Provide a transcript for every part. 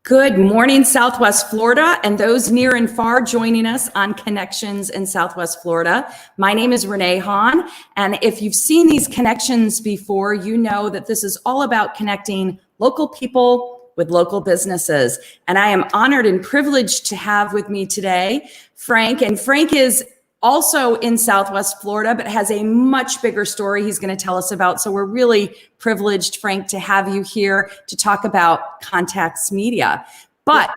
Good morning, Southwest Florida, and those near and far joining us on Connections in Southwest Florida. My name is Renee Hahn, and if you've seen these connections before, you know that this is all about connecting local people with local businesses. And I am honored and privileged to have with me today Frank, and Frank is also in Southwest Florida, but has a much bigger story he's going to tell us about. So we're really privileged, Frank, to have you here to talk about Contacts Media. But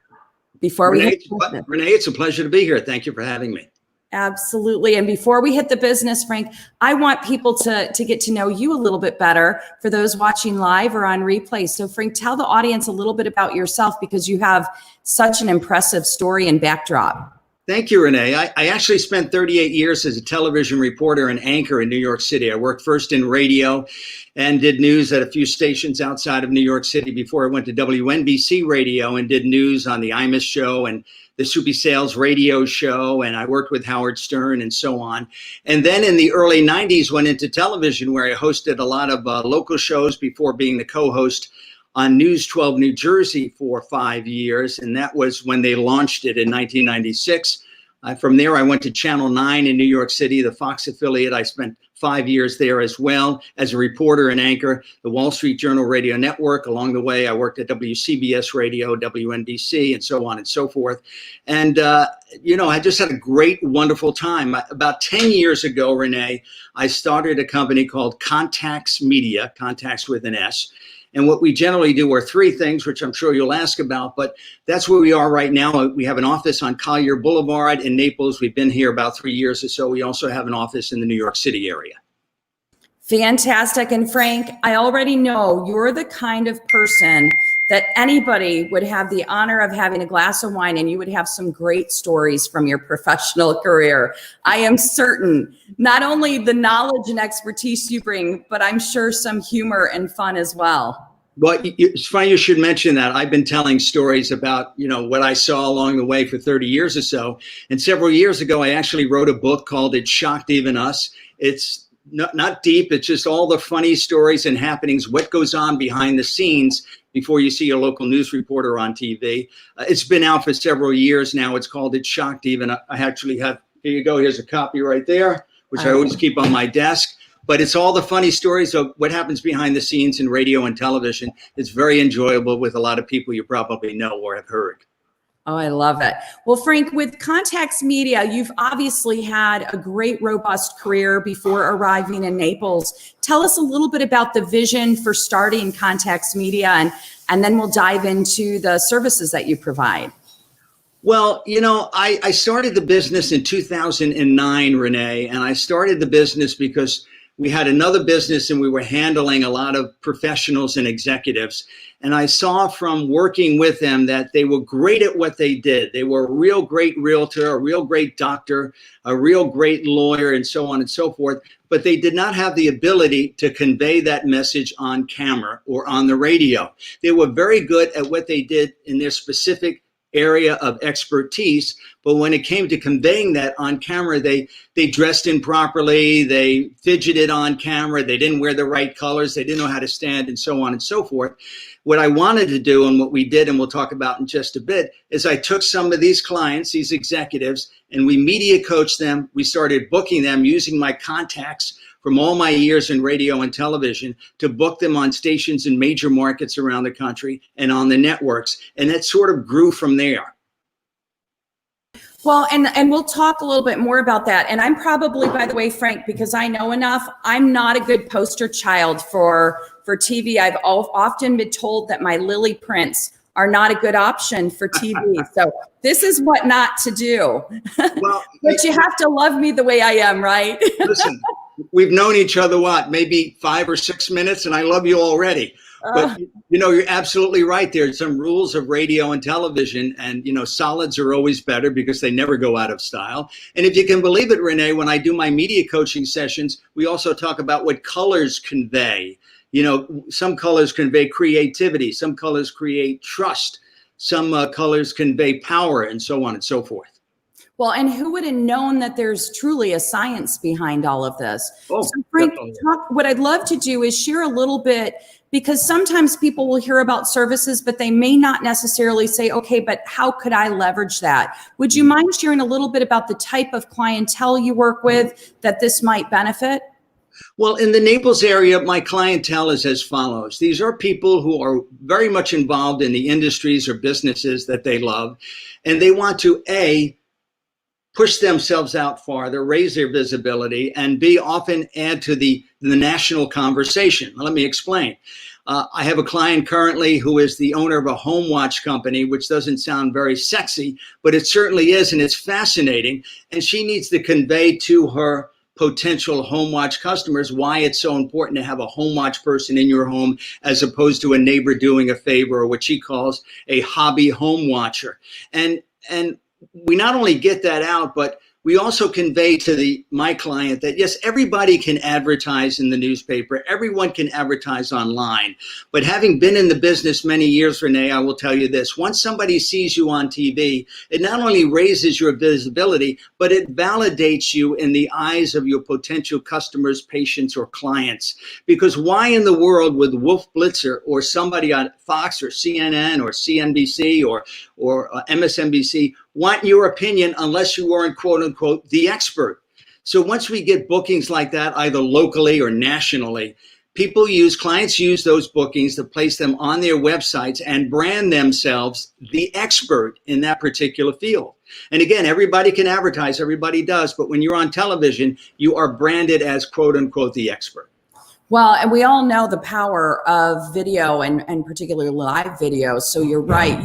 before Renee, it's a pleasure to be here. Thank you for having me. Absolutely. And before we hit the business, Frank, I want people to get to know you a little bit better for those watching live or on replay. So Frank, tell the audience a little bit about yourself because you have such an impressive story and backdrop. Thank you, Renee. I actually spent 38 years as a television reporter and anchor in New York City. I worked first in radio and did news at a few stations outside of New York City before I went to WNBC Radio and did news on the Imus show and the Soupy Sales radio show. And I worked with Howard Stern and so on. And then in the early 90s, went into television where I hosted a lot of local shows before being the co-host on News 12 New Jersey for 5 years, and that was when they launched it in 1996. From there, I went to Channel 9 in New York City, the Fox affiliate. I spent 5 years there as well as a reporter and anchor, the Wall Street Journal Radio Network. Along the way, I worked at WCBS Radio, WNBC, and so on and so forth. And, I just had a great, wonderful time. About 10 years ago, Renee, I started a company called Contacts Media, Contacts with an S. And what we generally do are three things, which I'm sure you'll ask about, but that's where we are right now. We have an office on Collier Boulevard in Naples. We've been here about 3 years or so. We also have an office in the New York City area. Fantastic. And Frank, I already know you're the kind of person that anybody would have the honor of having a glass of wine and you would have some great stories from your professional career. I am certain not only the knowledge and expertise you bring, but I'm sure some humor and fun as well. Well, it's funny you should mention that. I've been telling stories about, what I saw along the way for 30 years or so. And several years ago, I actually wrote a book called It Shocked Even Us. It's not deep. It's just all the funny stories and happenings, what goes on behind the scenes before you see a local news reporter on TV. It's been out for several years now. It's called It Shocked Even. I actually have, here you go. Here's a copy right there, which I always keep on my desk. But it's all the funny stories of what happens behind the scenes in radio and television. It's very enjoyable with a lot of people you probably know or have heard. Oh, I love it. Well, Frank, with Contacts Media, you've obviously had a great, robust career before arriving in Naples. Tell us a little bit about the vision for starting Contacts Media, and then we'll dive into the services that you provide. Well, I started the business in 2009, Renee, and I started the business because we had another business and we were handling a lot of professionals and executives. And I saw from working with them that they were great at what they did. They were a real great realtor, a real great doctor, a real great lawyer, and so on and so forth. But they did not have the ability to convey that message on camera or on the radio. They were very good at what they did in their specific area of expertise, but when it came to conveying that on camera, they dressed improperly, they fidgeted on camera, they didn't wear the right colors, they didn't know how to stand, and so on and so forth. What I wanted to do, and what we did, and we'll talk about in just a bit, is I took some of these clients, these executives, and we media coached them. We started booking them using my contacts from all my years in radio and television to book them on stations in major markets around the country and on the networks. And that sort of grew from there. Well, and we'll talk a little bit more about that. And I'm probably, by the way, Frank, because I know enough, I'm not a good poster child for TV. I've often been told that my lily prints are not a good option for TV. So this is what not to do. Well, but you have to love me the way I am, right? Listen, we've known each other, maybe 5 or 6 minutes, and I love you already. But, you're absolutely right. There's some rules of radio and television, and, solids are always better because they never go out of style. And if you can believe it, Renee, when I do my media coaching sessions, we also talk about what colors convey. Some colors convey creativity, some colors create trust, some colors convey power, and so on and so forth. Well, and who would have known that there's truly a science behind all of this? Oh, so Frank, what I'd love to do is share a little bit Because sometimes people will hear about services, but they may not necessarily say, okay, but how could I leverage that? Would you mind sharing a little bit about the type of clientele you work with that this might benefit? Well, in the Naples area, my clientele is as follows. These are people who are very much involved in the industries or businesses that they love, and they want to, A, push themselves out farther, raise their visibility, and B, often add to the national conversation. Let me explain. I have a client currently who is the owner of a home watch company, which doesn't sound very sexy, but it certainly is, and it's fascinating. And she needs to convey to her potential home watch customers why it's so important to have a home watch person in your home as opposed to a neighbor doing a favor, or what she calls a hobby home watcher. And we not only get that out, but we also convey to my client that yes, everybody can advertise in the newspaper. Everyone can advertise online. But having been in the business many years, Renee, I will tell you this. Once somebody sees you on TV, it not only raises your visibility, but it validates you in the eyes of your potential customers, patients, or clients. Because why in the world would Wolf Blitzer or somebody on Fox or CNN or CNBC or MSNBC want your opinion unless you weren't, quote unquote, the expert? So once we get bookings like that, either locally or nationally, clients use those bookings to place them on their websites and brand themselves the expert in that particular field. And again, everybody can advertise, everybody does, but when you're on television, you are branded as, quote unquote, the expert. Well, and we all know the power of video and particularly live video. So you're right.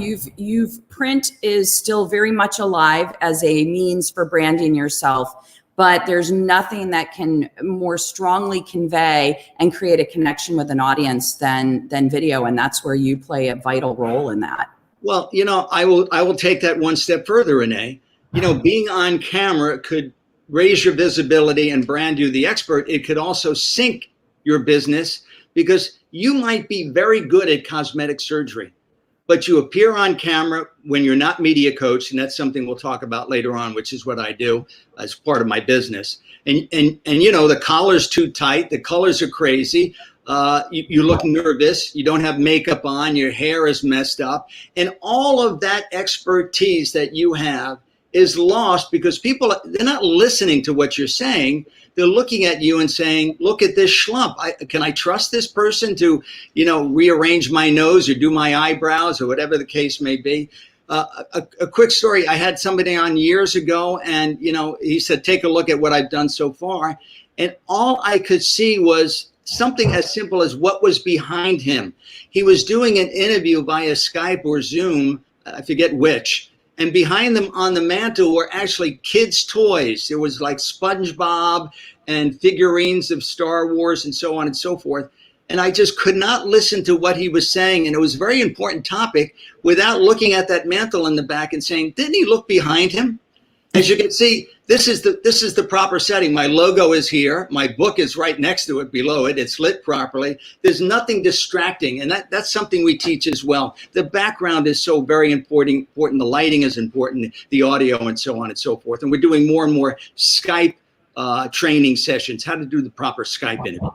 Print is still very much alive as a means for branding yourself, but there's nothing that can more strongly convey and create a connection with an audience than video. And that's where you play a vital role in that. Well, I will take that one step further, Renee. Being on camera could raise your visibility and brand you the expert. It could also sink your business, because you might be very good at cosmetic surgery, but you appear on camera when you're not media coached, and that's something we'll talk about later on, which is what I do as part of my business. And the collar's too tight, the colors are crazy, you look nervous, you don't have makeup on, your hair is messed up, and all of that expertise that you have is lost because they're not listening to what you're saying. They're looking at you and saying, look at this schlump. Can I trust this person to, rearrange my nose or do my eyebrows or whatever the case may be? A quick story. I had somebody on years ago, and, he said, take a look at what I've done so far. And all I could see was something as simple as what was behind him. He was doing an interview via Skype or Zoom, I forget which. And behind them on the mantle were actually kids' toys. There was like SpongeBob and figurines of Star Wars and so on and so forth. And I just could not listen to what he was saying. And it was a very important topic without looking at that mantle in the back and saying, didn't he look behind him? As you can see, this is the proper setting. My logo is here. My book is right next to it, below it. It's lit properly. There's nothing distracting. And that's something we teach as well. The background is so very important. The lighting is important, the audio and so on and so forth. And we're doing more and more Skype training sessions, how to do the proper Skype interview.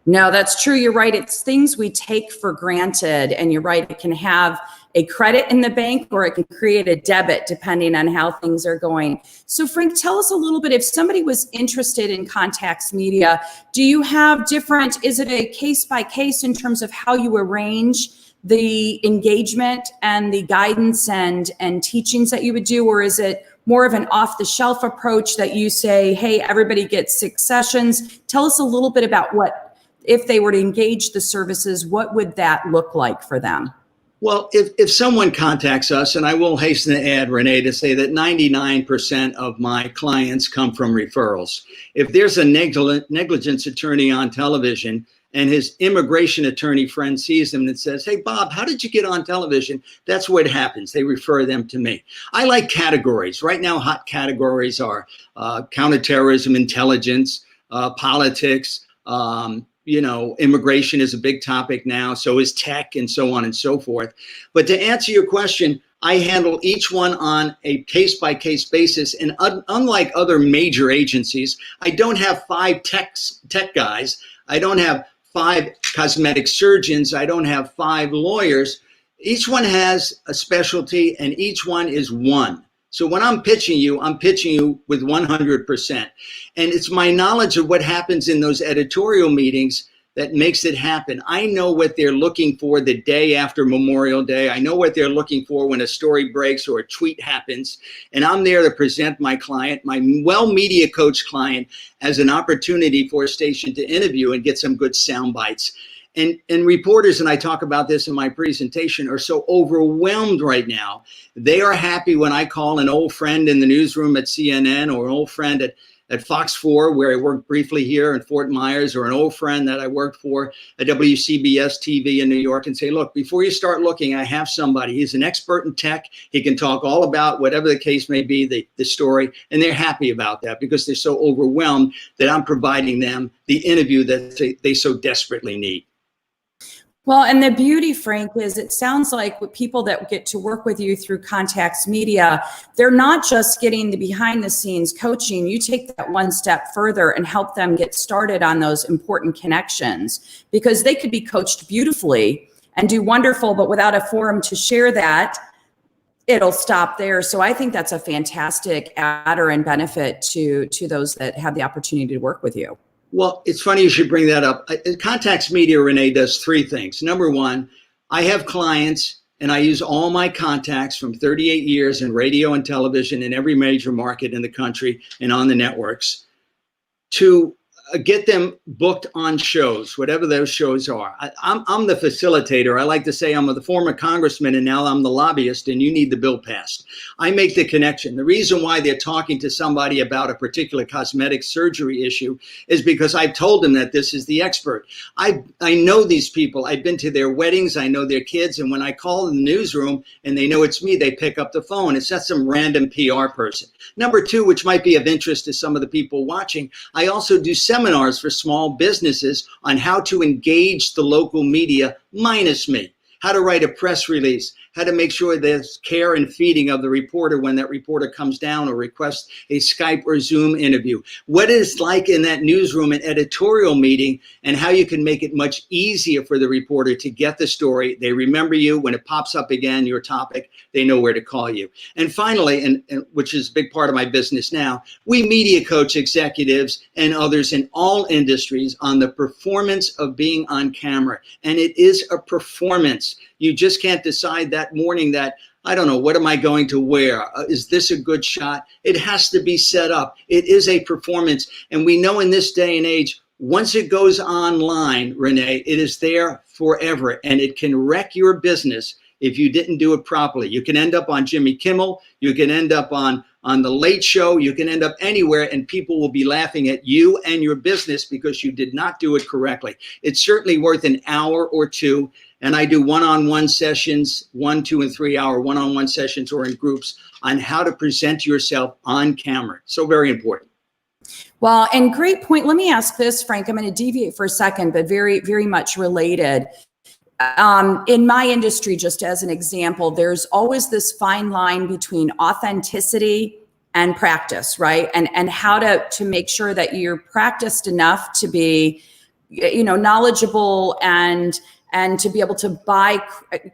No, that's true. You're right. It's things we take for granted. And you're right. It can have a credit in the bank or it can create a debit depending on how things are going. So Frank, tell us a little bit, if somebody was interested in contacts media, do you have is it a case by case in terms of how you arrange the engagement and the guidance and teachings that you would do? Or is it more of an off the shelf approach that you say, hey, everybody gets 6 sessions? Tell us a little bit about if they were to engage the services, what would that look like for them? Well, if someone contacts us, and I will hasten to add, Renee, to say that 99% of my clients come from referrals. If there's a negligence attorney on television and his immigration attorney friend sees him and says, hey, Bob, how did you get on television? That's what happens. They refer them to me. I like categories. Right now, hot categories are counterterrorism, intelligence, politics, immigration is a big topic now. So is tech and so on and so forth. But to answer your question, I handle each one on a case-by-case basis. And unlike other major agencies, I don't have 5 tech guys. I don't have 5 cosmetic surgeons. I don't have 5 lawyers. Each one has a specialty and each one is one. So when I'm pitching you with 100%. And it's my knowledge of what happens in those editorial meetings that makes it happen. I know what they're looking for the day after Memorial Day. I know what they're looking for when a story breaks or a tweet happens. And I'm there to present my client, my well media coach client, as an opportunity for a station to interview and get some good sound bites. And reporters, and I talk about this in my presentation, are so overwhelmed right now. They are happy when I call an old friend in the newsroom at CNN, or an old friend at Fox 4, where I worked briefly here in Fort Myers, or an old friend that I worked for at WCBS TV in New York, and say, look, before you start looking, I have somebody. He's an expert in tech. He can talk all about whatever the case may be, the story, and they're happy about that because they're so overwhelmed that I'm providing them the interview that they so desperately need. Well, and the beauty, Frank, is it sounds like with people that get to work with you through Contacts Media, they're not just getting the behind the scenes coaching. You take that one step further and help them get started on those important connections, because they could be coached beautifully and do wonderful, but without a forum to share that, it'll stop there. So I think that's a fantastic adder and benefit to those that have the opportunity to work with you. Well, it's funny you should bring that up. Contacts Media, Renee, does 3 things. Number one, I have clients and I use all my contacts from 38 years in radio and television in every major market in the country and on the networks to get them booked on shows, whatever those shows are. I'm the facilitator. I like to say I'm the former congressman and now I'm the lobbyist, and you need the bill passed. I make the connection. The reason why they're talking to somebody about a particular cosmetic surgery issue is because I've told them that this is the expert. I know these people. I've been to their weddings. I know their kids. And when I call in the newsroom and they know it's me, they pick up the phone. It's not some random PR person. Number 2, which might be of interest to some of the people watching, I also do seminars for small businesses on how to engage the local media minus me, how to write a press release, how to make sure there's care and feeding of the reporter when that reporter comes down or requests a Skype or Zoom interview. What it's like in that newsroom and editorial meeting, and how you can make it much easier for the reporter to get the story. They remember you when it pops up again, your topic, they know where to call you. And finally, and which is a big part of my business now, we media coach executives and others in all industries on the performance of being on camera. And it is a performance. You just can't decide that morning that, I don't know, what am I going to wear? Is this a good shot? It has to be set up. It is a performance. And we know in this day and age, once it goes online, Renee, it is there forever, and it can wreck your business if you didn't do it properly. You can end up on Jimmy Kimmel. You can end up on the Late Show. You can end up anywhere, and people will be laughing at you and your business because you did not do it correctly. It's certainly worth an hour or 2. And I do one-on-one sessions, 1, 2, and 3 hour one-on-one sessions or in groups on how to present yourself on camera. So very important. Well, and great point. Let me ask this, Frank. I'm going to deviate for a second, but very, very much related. In my industry, just as an example, there's always this fine line between authenticity and practice, right? And how to make sure that you're practiced enough to be, knowledgeable and to be able to buy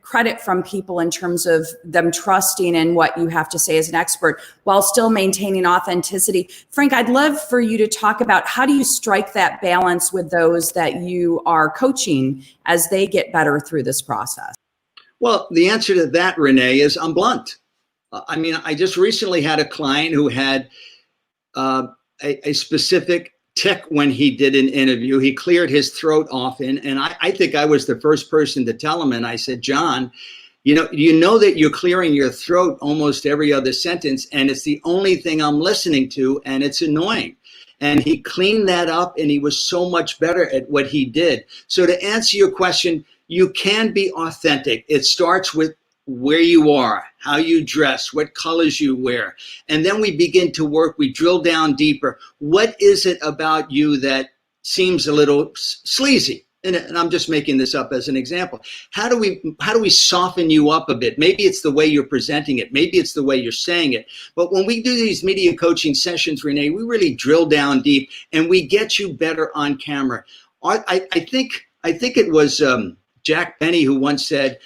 credit from people in terms of them trusting in what you have to say as an expert while still maintaining authenticity. Frank, I'd love for you to talk about how do you strike that balance with those that you are coaching as they get better through this process? Well, the answer to that, Renee, is I'm blunt. I just recently had a client who had a specific tick when he did an interview. He cleared his throat often, and I think I was the first person to tell him. And I said, John, you know that you're clearing your throat almost every other sentence, and it's the only thing I'm listening to, and it's annoying. And he cleaned that up, and he was so much better at what he did. So to answer your question, you can be authentic. It starts with where you are, how you dress, what colors you wear. And then we begin to work, we drill down deeper. What is it about you that seems a little sleazy? And I'm just making this up as an example. How do we soften you up a bit? Maybe it's the way you're presenting it. Maybe it's the way you're saying it. But when we do these media coaching sessions, Renee, we really drill down deep and we get you better on camera. I think I think it was Jack Benny who once said,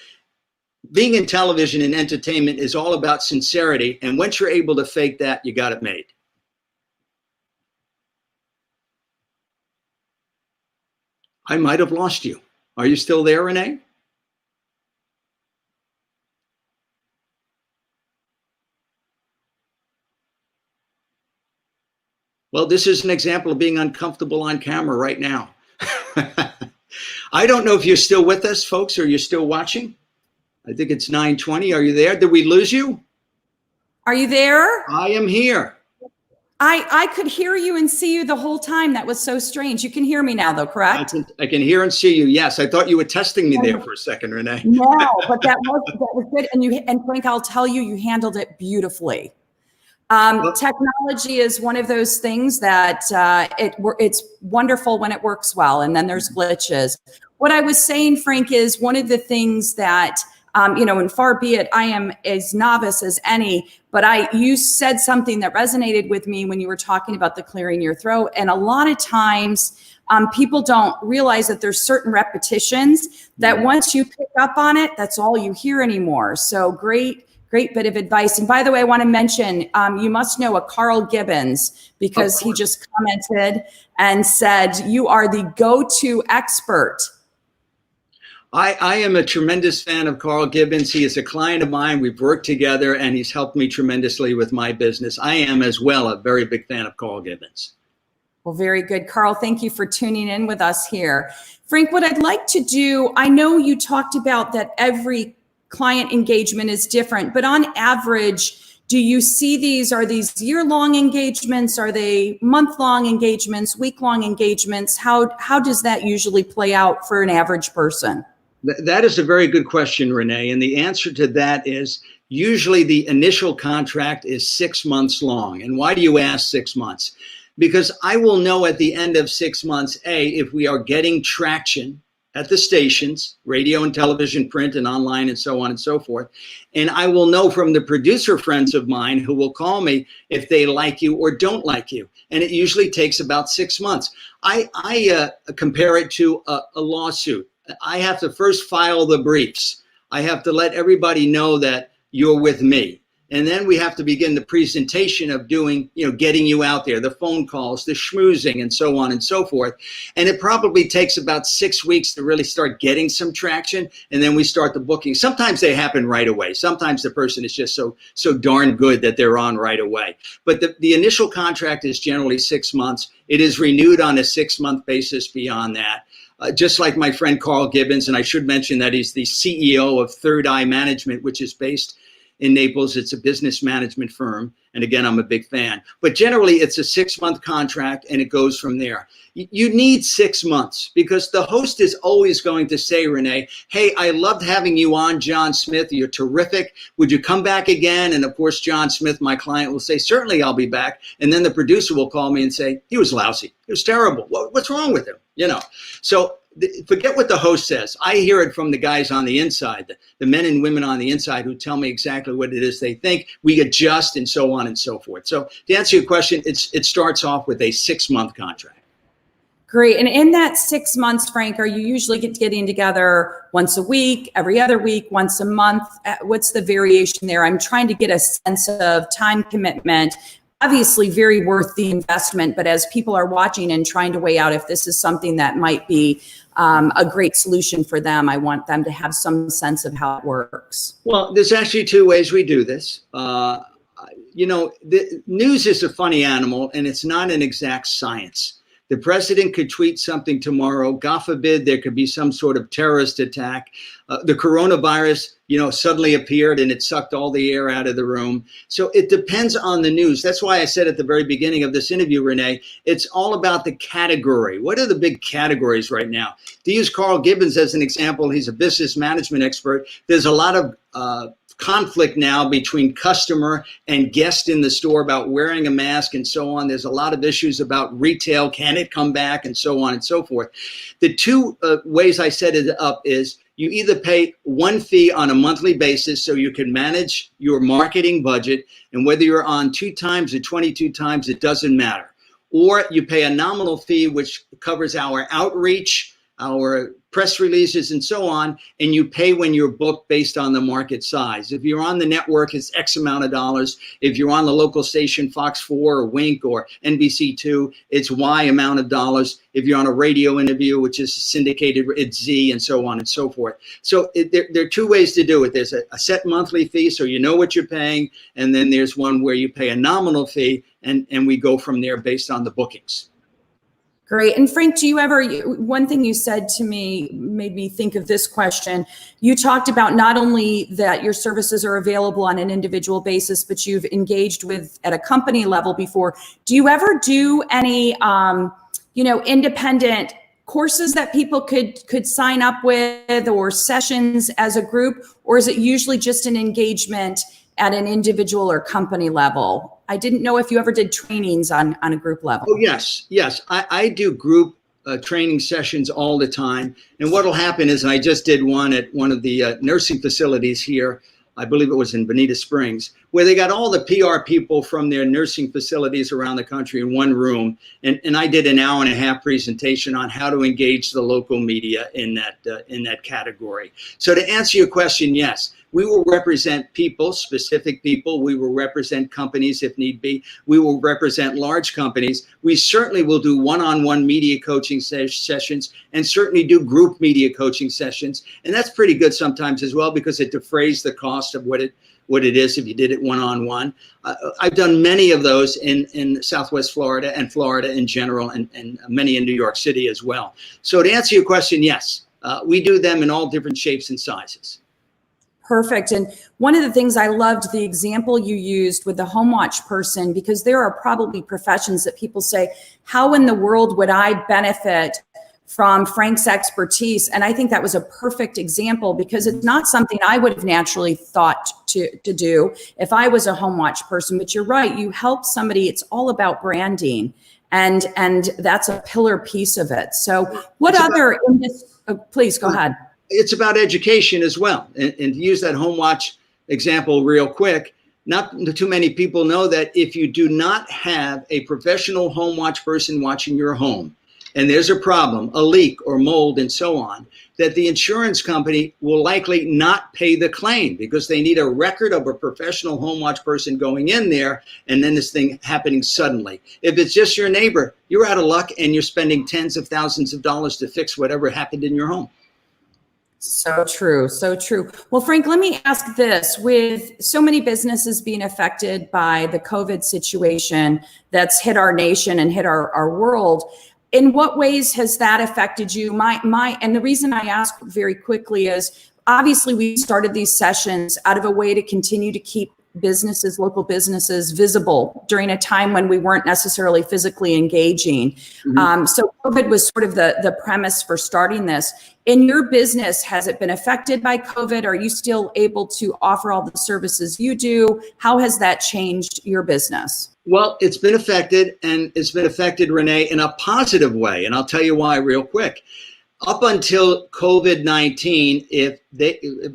being in television and entertainment is all about sincerity. And once you're able to fake that, you got it made. I might have lost you. Are you still there, Renee? Well, this is an example of being uncomfortable on camera right now. I don't know if you're still with us, folks, or you're still watching. I think it's 9:20. Are you there? Did we lose you? Are you there? I am here. I could hear you and see you the whole time. That was so strange. You can hear me now, though, correct? I can hear and see you. Yes, I thought you were testing me there for a second, Renee. No, but that was good. And Frank, I'll tell you, you handled it beautifully. Technology is one of those things that it's wonderful when it works well, and then there's glitches. What I was saying, Frank, is one of the things that and far be it, I am as novice as any, but you said something that resonated with me when you were talking about the clearing your throat. And a lot of times people don't realize that there's certain repetitions that once you pick up on it, that's all you hear anymore. So great bit of advice. And by the way, I want to mention, you must know a Carl Gibbons, because he just commented and said, you are the go-to expert. I am a tremendous fan of Carl Gibbons. He is a client of mine. We've worked together, and he's helped me tremendously with my business. I am as well a very big fan of Carl Gibbons. Well, very good. Carl, thank you for tuning in with us here. Frank, what I'd like to do, I know you talked about that every client engagement is different, but on average, do you see are these year-long engagements? Are they month-long engagements, week-long engagements? How does that usually play out for an average person? That is a very good question, Renee. And the answer to that is usually the initial contract is 6 months long. And why do you ask 6 months? Because I will know at the end of 6 months, if we are getting traction at the stations, radio and television, print and online, and so on and so forth. And I will know from the producer friends of mine who will call me if they like you or don't like you. And it usually takes about 6 months. I compare it to a lawsuit. I have to first file the briefs. I have to let everybody know that you're with me. And then we have to begin the presentation of doing, getting you out there, the phone calls, the schmoozing, and so on and so forth. And it probably takes about 6 weeks to really start getting some traction. And then we start the booking. Sometimes they happen right away. Sometimes the person is just so darn good that they're on right away. But the initial contract is generally 6 months. It is renewed on a 6-month basis beyond that. Just like my friend Carl Gibbons, and I should mention that he's the CEO of Third Eye Management, which is based in Naples. It's a business management firm. And again, I'm a big fan. But generally, it's a 6-month contract, and it goes from there. You need 6 months because the host is always going to say, Renee, hey, I loved having you on, John Smith. You're terrific. Would you come back again? And of course, John Smith, my client, will say, certainly I'll be back. And then the producer will call me and say, he was lousy. He was terrible. What's wrong with him? So forget what the host says. I hear it from the guys on the inside, the men and women on the inside who tell me exactly what it is they think. We adjust and so on and so forth. So to answer your question, it starts off with a 6-month contract. Great. And in that 6 months, Frank, are you usually getting together once a week, every other week, once a month? What's the variation there? I'm trying to get a sense of time commitment. Obviously very worth the investment, but as people are watching and trying to weigh out if this is something that might be a great solution for them, I want them to have some sense of how it works. Well, there's actually 2 ways we do this. The news is a funny animal, and it's not an exact science. The president could tweet something tomorrow. God forbid there could be some sort of terrorist attack. The coronavirus, suddenly appeared and it sucked all the air out of the room. So it depends on the news. That's why I said at the very beginning of this interview, Renee, it's all about the category. What are the big categories right now? To use Carl Gibbons as an example, he's a business management expert. There's a lot of conflict now between customer and guest in the store about wearing a mask and so on. There's a lot of issues about retail. Can it come back? And so on and so forth. The 2 ways I set it up is you either pay one fee on a monthly basis so you can manage your marketing budget, and whether you're on 2 times or 22 times, it doesn't matter. Or you pay a nominal fee, which covers our outreach, our press releases and so on, and you pay when you're booked based on the market size. If you're on the network, it's X amount of dollars. If you're on the local station, Fox 4 or Wink or NBC2, it's Y amount of dollars. If you're on a radio interview, which is syndicated, it's Z, and so on and so forth. So there are two ways to do it. There's a set monthly fee, so you know what you're paying, and then there's one where you pay a nominal fee, and we go from there based on the bookings. Great. And Frank, one thing you said to me made me think of this question. You talked about not only that your services are available on an individual basis, but you've engaged with at a company level before. Do you ever do any, independent courses that people could sign up with, or sessions as a group, or is it usually just an engagement at an individual or company level? I didn't know if you ever did trainings on a group level. Oh, yes. I do group training sessions all the time. And what will happen is, I just did one at one of the nursing facilities here. I believe it was in Bonita Springs, where they got all the PR people from their nursing facilities around the country in one room. And I did an hour and a half presentation on how to engage the local media in that category. So to answer your question, yes, we will represent people, specific people. We will represent companies if need be. We will represent large companies. We certainly will do one-on-one media coaching sessions, and certainly do group media coaching sessions. And that's pretty good sometimes as well, because it defrays the cost of what it is if you did it one-on-one. I've done many of those in Southwest Florida and Florida in general, and many in New York City as well. So to answer your question, yes, we do them in all different shapes and sizes. Perfect. And one of the things I loved the example you used with the home watch person, because there are probably professions that people say, how in the world would I benefit from Frank's expertise? And I think that was a perfect example, because it's not something I would have naturally thought to do if I was a home watch person. But you're right, you help somebody, it's all about branding. And that's a pillar piece of it. So what please go ahead. It's about education as well. And to use that home watch example real quick, not too many people know that if you do not have a professional home watch person watching your home, and there's a problem, a leak or mold and so on, that the insurance company will likely not pay the claim, because they need a record of a professional home watch person going in there, and then this thing happening suddenly. If it's just your neighbor, you're out of luck, and you're spending tens of thousands of dollars to fix whatever happened in your home. So true. So true. Well, Frank, let me ask this. With so many businesses being affected by the COVID situation that's hit our nation and hit our world, in what ways has that affected you? And the reason I ask very quickly is, obviously we started these sessions out of a way to continue to keep local businesses visible during a time when we weren't necessarily physically engaging. Mm-hmm. So COVID was sort of the premise for starting this. In your business, has it been affected by COVID? Are you still able to offer all the services you do? How has that changed your business? Well, it's been affected, and it's been affected, Renee, in a positive way. And I'll tell you why real quick. Up until COVID-19, if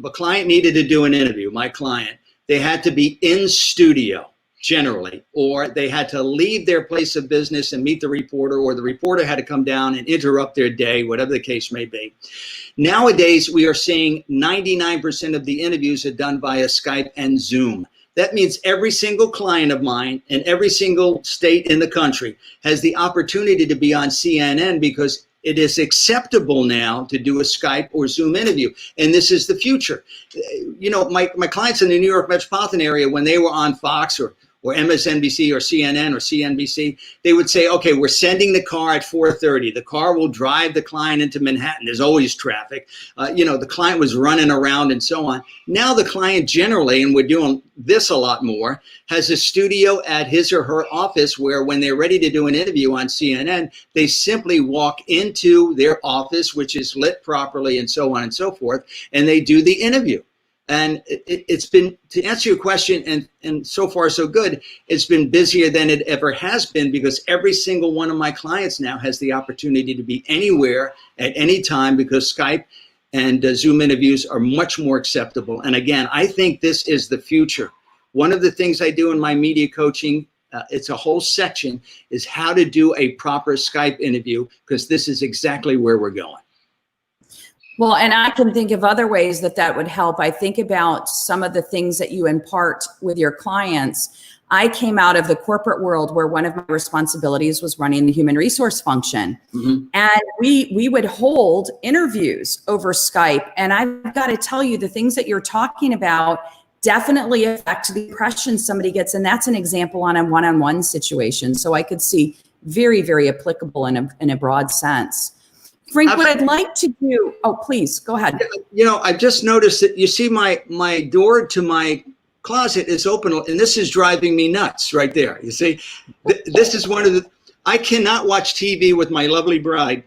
a client needed to do an interview, my client, they had to be in studio generally, or they had to leave their place of business and meet the reporter, or the reporter had to come down and interrupt their day, whatever the case may be. Nowadays, we are seeing 99% of the interviews are done via Skype and Zoom. That means every single client of mine in every single state in the country has the opportunity to be on CNN, because it is acceptable now to do a Skype or Zoom interview. And this is the future. You know, my clients in the New York metropolitan area, when they were on Fox or MSNBC or CNN or CNBC, they would say, okay, we're sending the car at 4:30. The car will drive the client into Manhattan. There's always traffic. The client was running around and so on. Now the client generally, and we're doing this a lot more, has a studio at his or her office where when they're ready to do an interview on CNN, they simply walk into their office, which is lit properly and so on and so forth, and they do the interview. And it's been, to answer your question, and so far so good, it's been busier than it ever has been, because every single one of my clients now has the opportunity to be anywhere at any time, because Skype and Zoom interviews are much more acceptable. And again, I think this is the future. One of the things I do in my media coaching, it's a whole section, is how to do a proper Skype interview, because this is exactly where we're going. Well, and I can think of other ways that that would help. I think about some of the things that you impart with your clients. I came out of the corporate world where one of my responsibilities was running the human resource function. Mm-hmm. And we would hold interviews over Skype. And I've got to tell you, the things that you're talking about definitely affect the impression somebody gets. And that's an example on a one-on-one situation. So I could see very, very applicable in a broad sense. Frank, what I'd like to do, oh, please go ahead. You know, I've just noticed that you see my door to my closet is open, and this is driving me nuts right there. You see, this is one of the, I cannot watch TV with my lovely bride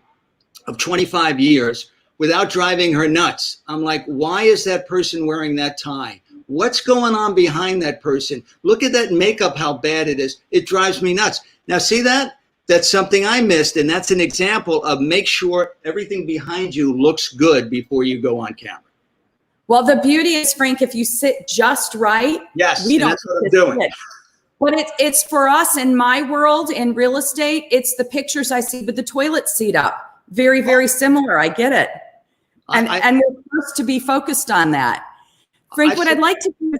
of 25 years without driving her nuts. I'm like, why is that person wearing that tie? What's going on behind that person? Look at that makeup, how bad it is. It drives me nuts. Now, see that? That's something I missed, and that's an example of make sure everything behind you looks good before you go on camera. Well, the beauty is, Frank, if you sit just right, yes, we don't that's what I'm doing. Sit. But it's for us in my world, in real estate, it's the pictures I see with the toilet seat up. Very, very similar. I get it. And we're supposed to be focused on that. Frank, what I'd like to do is,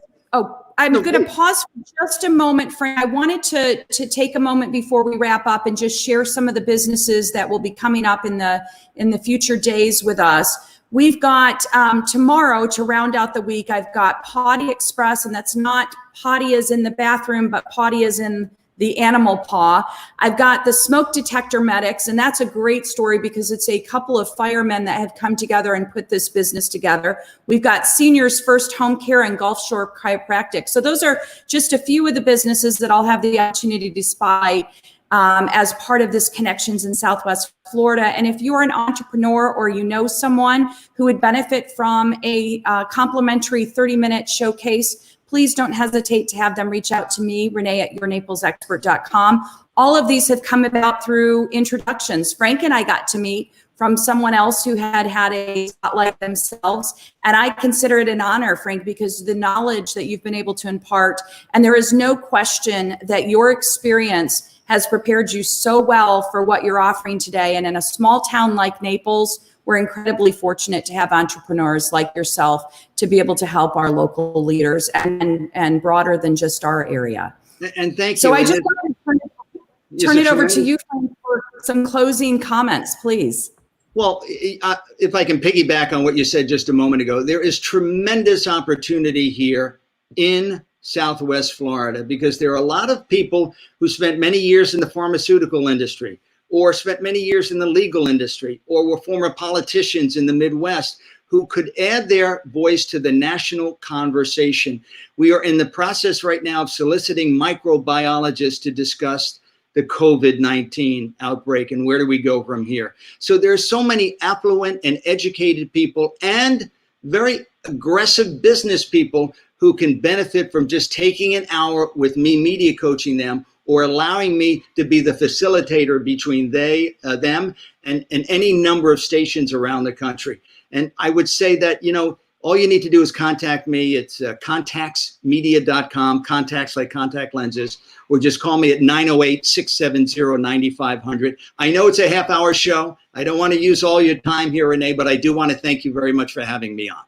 I'm going to pause for just a moment, Frank. I wanted to take a moment before we wrap up and just share some of the businesses that will be coming up in the future days with us. We've got tomorrow, to round out the week, I've got Potty Express, and that's not potty as in the bathroom, but potty as in the animal paw. I've got the smoke detector medics, and that's a great story because it's a couple of firemen that have come together and put this business together. We've got Seniors First Home Care and Gulf Shore Chiropractic. So those are just a few of the businesses that I'll have the opportunity to spy as part of this Connections in Southwest Florida. And if you're an entrepreneur or you know someone who would benefit from a complimentary 30-minute showcase, please don't hesitate to have them reach out to me, Renee at yournaplesexpert.com. All of these have come about through introductions. Frank and I got to meet from someone else who had a spotlight themselves. And I consider it an honor, Frank, because the knowledge that you've been able to impart, and there is no question that your experience has prepared you so well for what you're offering today. And in a small town like Naples, we're incredibly fortunate to have entrepreneurs like yourself to be able to help our local leaders and broader than just our area. And thank you. So I just want to turn it over to you for some closing comments, please. Well, if I can piggyback on what you said just a moment ago, there is tremendous opportunity here in Southwest Florida because there are a lot of people who spent many years in the pharmaceutical industry, or spent many years in the legal industry, or were former politicians in the Midwest who could add their voice to the national conversation. We are in the process right now of soliciting microbiologists to discuss the COVID-19 outbreak and where do we go from here. So there's so many affluent and educated people and very aggressive business people who can benefit from just taking an hour with me media coaching them, or allowing me to be the facilitator between them and any number of stations around the country. And I would say that, you know, all you need to do is contact me. It's contactsmedia.com, contacts like contact lenses, or just call me at 908-670-9500. I know it's a half-hour show. I don't want to use all your time here, Renee, but I do want to thank you very much for having me on.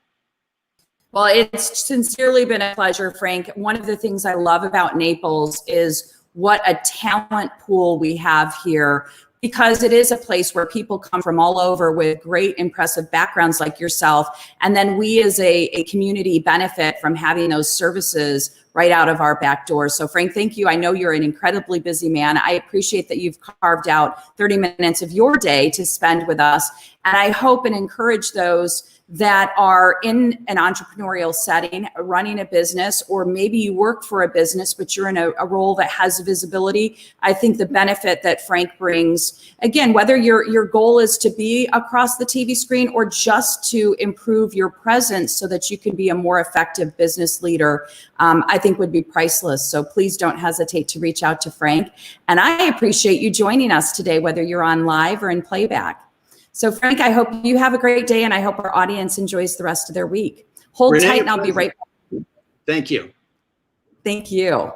Well, it's sincerely been a pleasure, Frank. One of the things I love about Naples is what a talent pool we have here, because it is a place where people come from all over with great, impressive backgrounds like yourself. And then we as a community benefit from having those services right out of our back doors. So Frank, thank you. I know you're an incredibly busy man. I appreciate that you've carved out 30 minutes of your day to spend with us. And I hope and encourage those that are in an entrepreneurial setting, running a business, or maybe you work for a business, but you're in a role that has visibility. I think the benefit that Frank brings, again, whether your goal is to be across the TV screen or just to improve your presence so that you can be a more effective business leader, I think would be priceless. So please don't hesitate to reach out to Frank. And I appreciate you joining us today, whether you're on live or in playback. So Frank, I hope you have a great day, and I hope our audience enjoys the rest of their week. Hold tight, and I'll be right back. Thank you. Thank you.